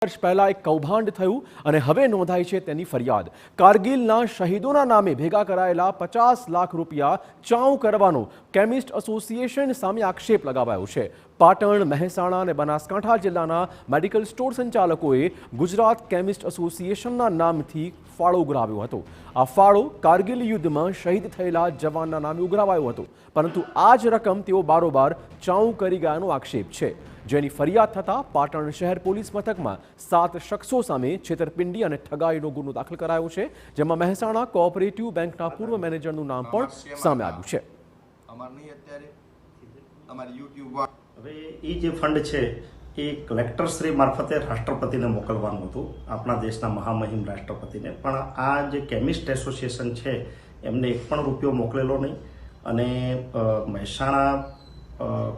વર્ષ પહેલા એક કૌભાંડ થયું અને હવે નોંધાઈ છે તેની ફરિયાદ. કારગિલના શહીદોના નામે ભેગા કરાયેલા 50 લાખ રૂપિયા ચાઉ કરવાનો કેમિસ્ટ એસોસિએશન સામે આક્ષેપ લગાવાયો છે. પાટણ, મહેસાણા અને બનાસકાંઠા જિલ્લાના મેડિકલ સ્ટોર સંચાલકોએ ગુજરાત કેમિસ્ટ એસોસિએશનના નામથી ફાળો ઉઘરાવ્યો હતો. આ ફાળો કારગિલ યુદ્ધમાં શહીદ થયેલા જવાનના નામે ઉઘરાવાયો હતો, પરંતુ આ જ રકમ તેઓ બારોબાર ચાઉ કરી ગયાનો આક્ષેપ છે, જેની ફરિયાદ થતાં પાટણ શહેર પોલીસ મથકમાં 7 શખ્સો સામે છેતરપિંડી અને ઠગાઈનો ગુનો દાખલ કરાયો છે, જેમાં મહેસાણા કોઓપરેટિવ બેંકના પૂર્વ મેનેજરનું નામ પણ સામે આવ્યું છે. હવે એ જે ફંડ છે એ કલેક્ટર શ્રી મારફતે રાષ્ટ્રપતિને મોકલવાનું હતું, આપણા દેશના મહામહિમ રાષ્ટ્રપતિને. પણ આ જે કેમિસ્ટ એસોસિએશન છે એમને એક પણ રૂપિયો મોકલેલો નહીં અને મહેસાણા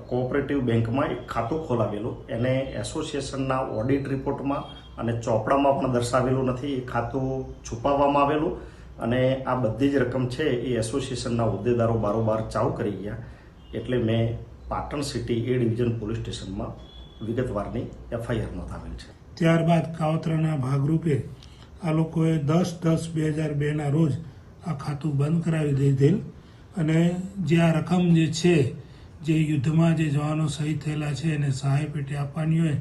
કોઓપરેટિવ બેંકમાં એક ખાતું ખોલાવેલું, એને એસોસિએશનના ઓડિટ રિપોર્ટમાં અને ચોપડામાં પણ દર્શાવેલું નથી. એ ખાતું છુપાવવામાં આવેલું અને આ બધી જ રકમ છે એ એસોસિએશનના હોદ્દેદારો બારોબાર ચાઉ કરી ગયા. એટલે મેં પાટણ સિટી એ ડિવિઝન પોલીસ સ્ટેશનમાં વિગતવારની એફઆઈઆર નોંધાવેલ છે. ત્યારબાદ કાવતરાના ભાગરૂપે આ લોકોએ 10/10/2002ના રોજ આ ખાતું બંધ કરાવી દીધેલ અને જે આ રકમ જે છે જે યુદ્ધમાં જે જવાનો શહીદ થયેલા છે એને સહાય પેટે આપવાની હોય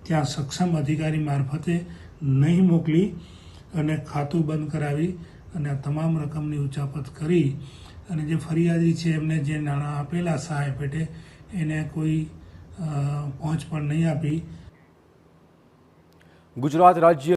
ત્યાં સક્ષમ અધિકારી મારફતે નહીં મોકલી અને ખાતું બંધ કરાવી અને આ તમામ રકમની ઉચાપત કરી અને જે ફરિયાદી છે એમને જે નાણાં આપેલા સહાય પેટે એને કોઈ પહોંચ પણ નહીં આપી. ગુજરાત રાજ્ય